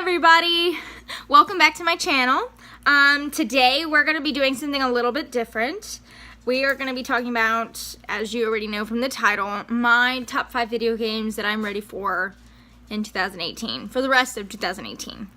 everybody, welcome back to my channel. Today we're going to be doing something a little bit different. We are going to be talking about, as you already know from the title, my top 5 video games that I'm ready for in 2018, for the rest of 2018.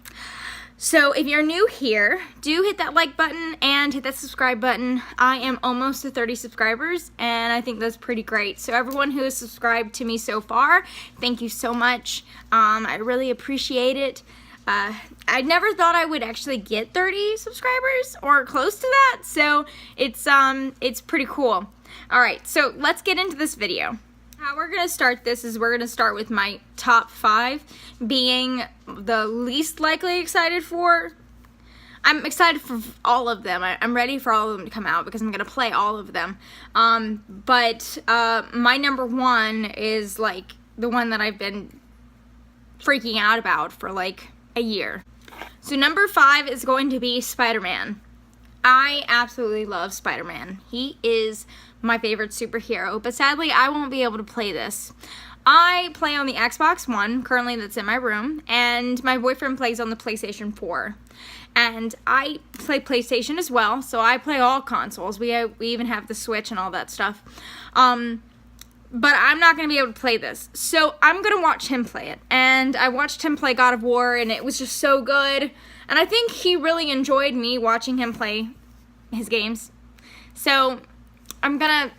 So if you're new here, do hit that like button and hit that subscribe button. I am almost to 30 subscribers and I think that's pretty great. So everyone who has subscribed to me so far, thank you so much. I really appreciate it. I never thought I would actually get 30 subscribers or close to that, so it's pretty cool. Alright, so let's get into this video. How we're going to start this is we're going to start with my top 5 being the least likely excited for. I'm excited for all of them. I'm ready for all of them to come out because I'm going to play all of them. But my number 1 is like the one that I've been freaking out about for like a year. So number 5 is going to be Spider-Man. I absolutely love Spider-Man. He is my favorite superhero, but sadly I won't be able to play this. I play on the Xbox One, currently that's in my room, and my boyfriend plays on the PlayStation 4. And I play PlayStation as well, so I play all consoles. We even have the Switch and all that stuff. But I'm not going to be able to play this. So I'm going to watch him play it. And I watched him play God of War, and it was just so good. And I think he really enjoyed me watching him play his games. So I'm going to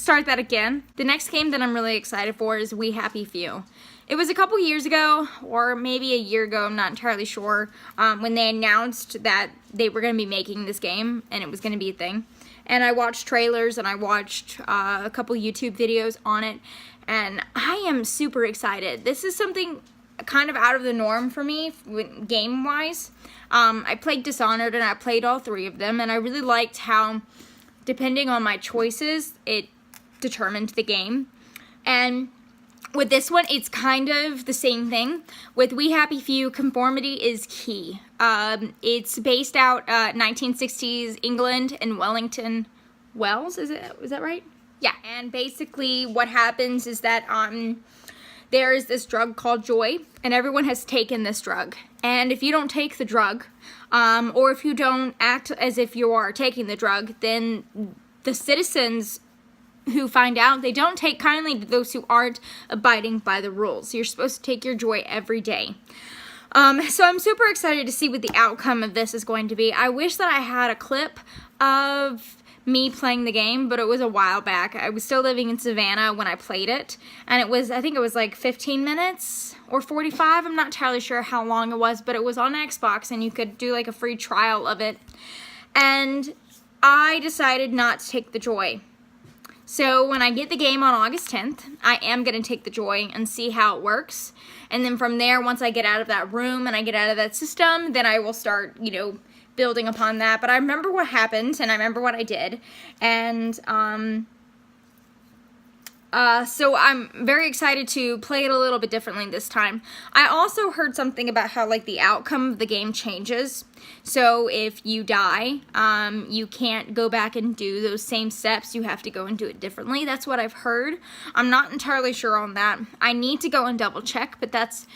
start that again. The next game that I'm really excited for is We Happy Few. It was a couple years ago, or maybe a year ago, I'm not entirely sure, when they announced that they were going to be making this game, and it was going to be a thing. And I watched trailers, and I watched a couple YouTube videos on it, and I am super excited. This is something kind of out of the norm for me, game-wise. I played Dishonored, and I played all 3 of them, and I really liked how, depending on my choices, it determined the game. And with this one, it's kind of the same thing. With We Happy Few, conformity is key. It's based out 1960s England and Wellington Wells, is that right? Yeah, and basically what happens is that there is this drug called joy, and everyone has taken this drug. And if you don't take the drug, or if you don't act as if you are taking the drug, then the citizens who find out, they don't take kindly to those who aren't abiding by the rules. You're supposed to take your joy every day. So I'm super excited to see what the outcome of this is going to be. I wish that I had a clip of me playing the game, but it was a while back. I was still living in Savannah when I played it, and I think it was like 15 minutes or 45. I'm not entirely sure how long it was, but it was on Xbox, and you could do like a free trial of it. And I decided not to take the joy. So when I get the game on August 10th, I am going to take the joy and see how it works. And then from there, once I get out of that room and I get out of that system, then I will start, building upon that. But I remember what happened, and I remember what I did. And so I'm very excited to play it a little bit differently this time. I also heard something about how the outcome of the game changes. So if you die, you can't go back and do those same steps. You have to go and do it differently. That's what I've heard. I'm not entirely sure on that. I need to go and double check, but that's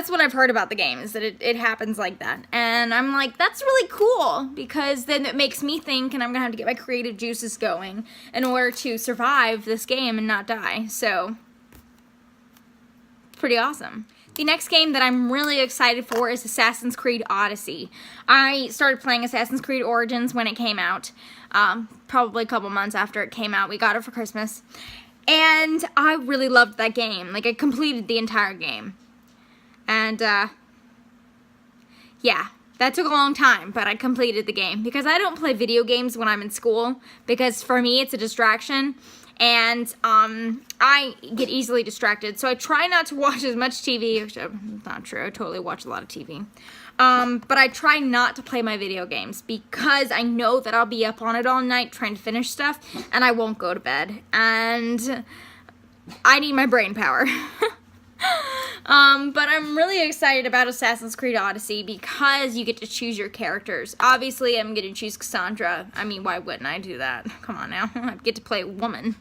what I've heard about the game, is that it happens like that. And I'm like, that's really cool, because then it makes me think, and I'm going to have to get my creative juices going in order to survive this game and not die. So, pretty awesome. The next game that I'm really excited for is Assassin's Creed Odyssey. I started playing Assassin's Creed Origins when it came out, probably a couple months after it came out. We got it for Christmas. And I really loved that game. I completed the entire game. And, yeah, that took a long time, but I completed the game. Because I don't play video games when I'm in school, because for me it's a distraction, and, I get easily distracted. So I try not to watch as much TV, which is not true, I totally watch a lot of TV. But I try not to play my video games, because I know that I'll be up on it all night trying to finish stuff, and I won't go to bed. And I need my brain power. But I'm really excited about Assassin's Creed Odyssey because you get to choose your characters. Obviously, I'm going to choose Cassandra. I mean, why wouldn't I do that? Come on now. I get to play a woman.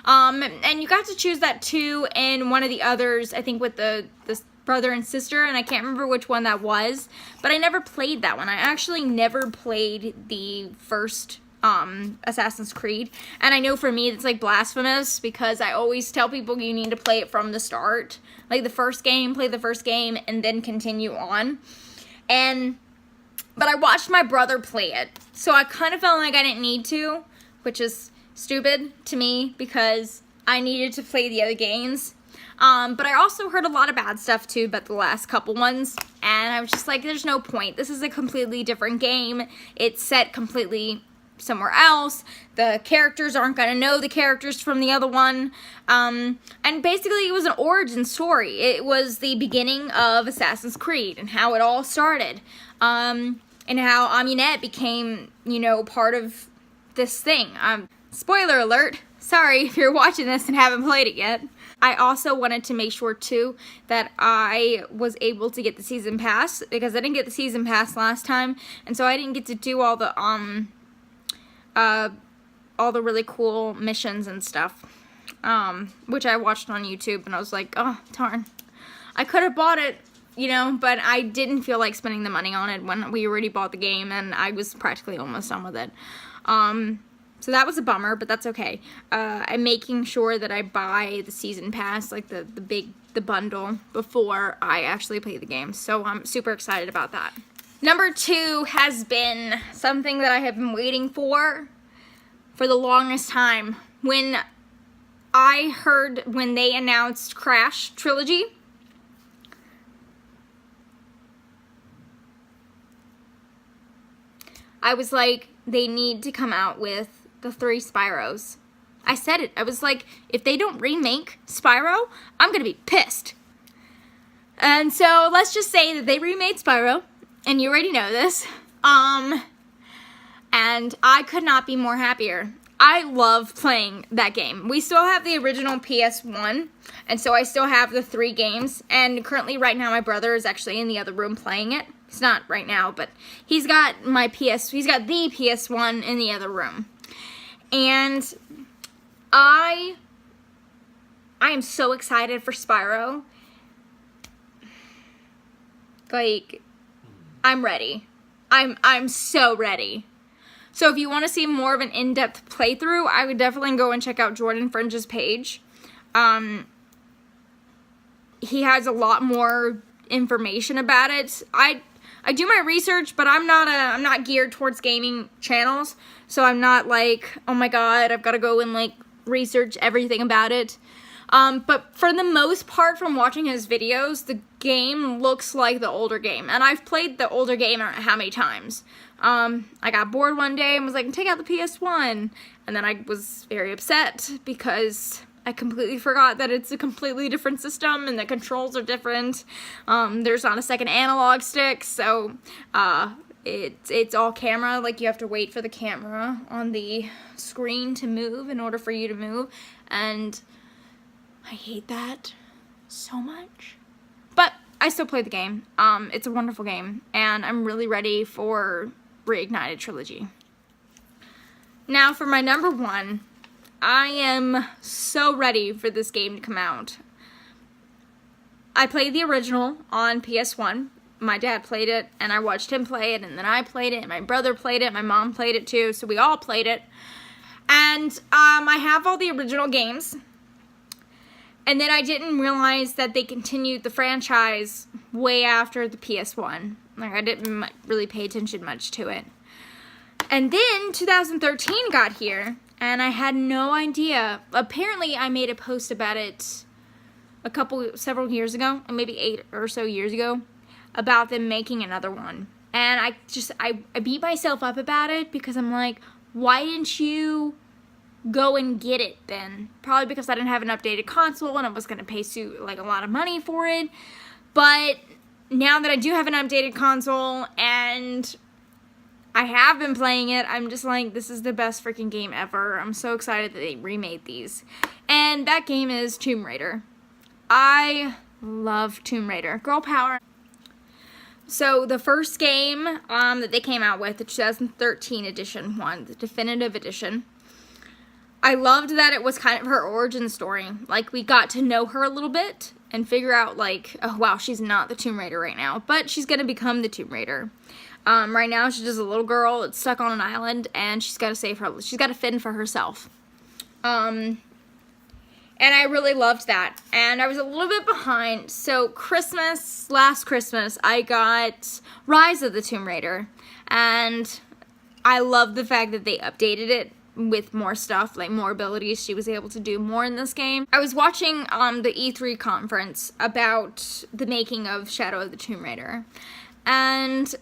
And you got to choose that too in one of the others, I think with the brother and sister, and I can't remember which one that was, but I never played that one. I actually never played the first Assassin's Creed, and I know for me it's like blasphemous because I always tell people you need to play it from the start, like the first game, play the first game, and then continue on. But I watched my brother play it, so I kind of felt like I didn't need to, which is stupid to me because I needed to play the other games. But I also heard a lot of bad stuff too about the last couple ones, and I was just like, there's no point. This is a completely different game. It's set completely somewhere else. The characters aren't going to know the characters from the other one. And basically it was an origin story. It was the beginning of Assassin's Creed and how it all started. And how Amunet became, you know, part of this thing. Spoiler alert. Sorry if you're watching this and haven't played it yet. I also wanted to make sure too that I was able to get the season pass because I didn't get the season pass last time, and so I didn't get to do all the really cool missions and stuff, which I watched on YouTube, and I was like, oh darn, I could have bought it, you know, but I didn't feel like spending the money on it when we already bought the game and I was practically almost done with it. So that was a bummer, but that's okay. I'm making sure that I buy the season pass, like the bundle, before I actually play the game. So I'm super excited about that. Number 2 has been something that I have been waiting for the longest time. When they announced Crash Trilogy, I was like, they need to come out with the 3 Spyros. I said it. I was like, if they don't remake Spyro, I'm gonna be pissed. And so let's just say that they remade Spyro, and you already know this. And I could not be more happier. I love playing that game. We still have the original PS1, and so I still have the 3 games. And currently, right now, my brother is actually in the other room playing it. It's not right now, but he's got the PS1 in the other room. And I am so excited for Spyro. Like, I'm ready. I'm so ready. So if you want to see more of an in-depth playthrough, I would definitely go and check out Jordan Fringe's page. He has a lot more information about it. I do my research, but I'm not geared towards gaming channels, so I'm not like, oh my god, I've got to go and like research everything about it. But for the most part, from watching his videos, the game looks like the older game, and I've played the older game how many times. I got bored one day and was like, take out the PS1, and then I was very upset because I completely forgot that it's a completely different system and the controls are different. There's not a second analog stick, so it's all camera. Like, you have to wait for the camera on the screen to move in order for you to move, and I hate that so much. But I still play the game. It's a wonderful game, and I'm really ready for Reignited Trilogy. Now for my number 1. I am so ready for this game to come out. I played the original on PS1. My dad played it, and I watched him play it, and then I played it, and my brother played it, my mom played it too, so we all played it. And I have all the original games. And then I didn't realize that they continued the franchise way after the PS1. Like, I didn't really pay attention much to it. And then 2013 got here, and I had no idea. Apparently, I made a post about it several years ago, maybe 8 or so years ago, about them making another one. And I beat myself up about it because I'm like, why didn't you go and get it then? Probably because I didn't have an updated console and I was going to pay like a lot of money for it. But now that I do have an updated console and I have been playing it, I'm just like, this is the best freaking game ever. I'm so excited that they remade these. And that game is Tomb Raider. I love Tomb Raider. Girl power. So the first game that they came out with, the 2013 edition one, the definitive edition, I loved that it was kind of her origin story. Like, we got to know her a little bit and figure out, like, oh wow, she's not the Tomb Raider right now, but she's gonna become the Tomb Raider. Right now she's just a little girl that's stuck on an island, and she's got to save her. She's got to fend for herself. And I really loved that. And I was a little bit behind. So last Christmas, I got Rise of the Tomb Raider, and I love the fact that they updated it with more stuff, like more abilities. She was able to do more in this game. I was watching the E3 conference about the making of Shadow of the Tomb Raider, and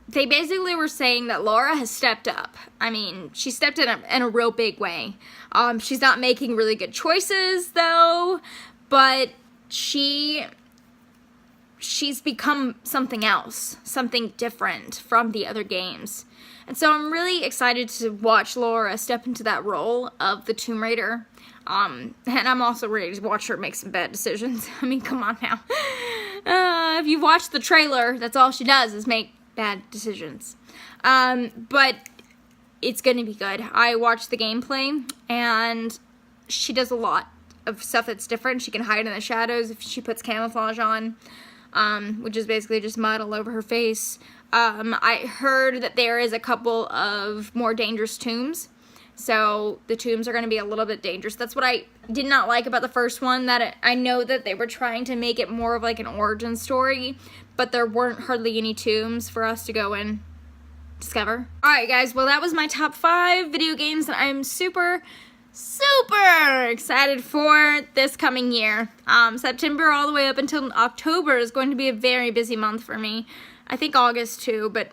they basically were saying that Laura has stepped up. I mean, she stepped in a real big way. She's not making really good choices, though, but she's become something else, something different from the other games. And so I'm really excited to watch Laura step into that role of the Tomb Raider. And I'm also ready to watch her make some bad decisions. I mean, come on now. If you watch the trailer, that's all she does is make bad decisions. But it's gonna be good. I watched the gameplay, and she does a lot of stuff that's different. She can hide in the shadows if she puts camouflage on, which is basically just mud all over her face. I heard that there is a couple of more dangerous tombs, so the tombs are going to be a little bit dangerous. That's what I did not like about the first one, that I know that they were trying to make it more of like an origin story, but there weren't hardly any tombs for us to go and discover. Alright guys, well that was my top 5 video games that I'm super excited for this coming year. September all the way up until October is going to be a very busy month for me. I think August too, but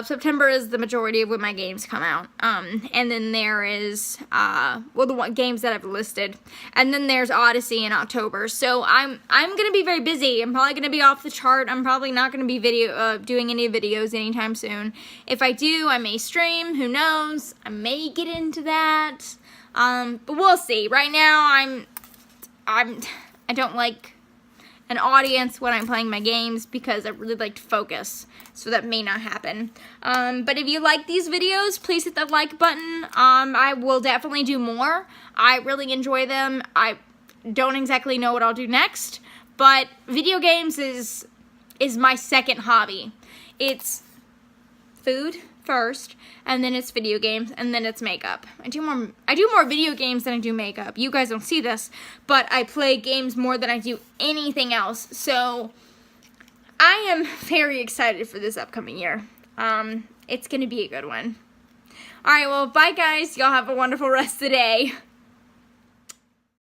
September is the majority of when my games come out. And then there is, well, the games that I've listed. And then there's Odyssey in October. So I'm going to be very busy. I'm probably going to be off the chart. I'm probably not going to be doing any videos anytime soon. If I do, I may stream. Who knows? I may get into that. But we'll see. Right now, I don't like an audience when I'm playing my games because I really like to focus, so that may not happen. But if you like these videos, please hit that like button. I will definitely do more. I really enjoy them. I don't exactly know what I'll do next, but video games is my second hobby. It's food first, and then it's video games, and then it's makeup. I do more video games than I do makeup. You guys don't see this, but I play games more than I do anything else. So I am very excited for this upcoming year. It's gonna be a good one. Alright, well, bye guys. Y'all have a wonderful rest of the day.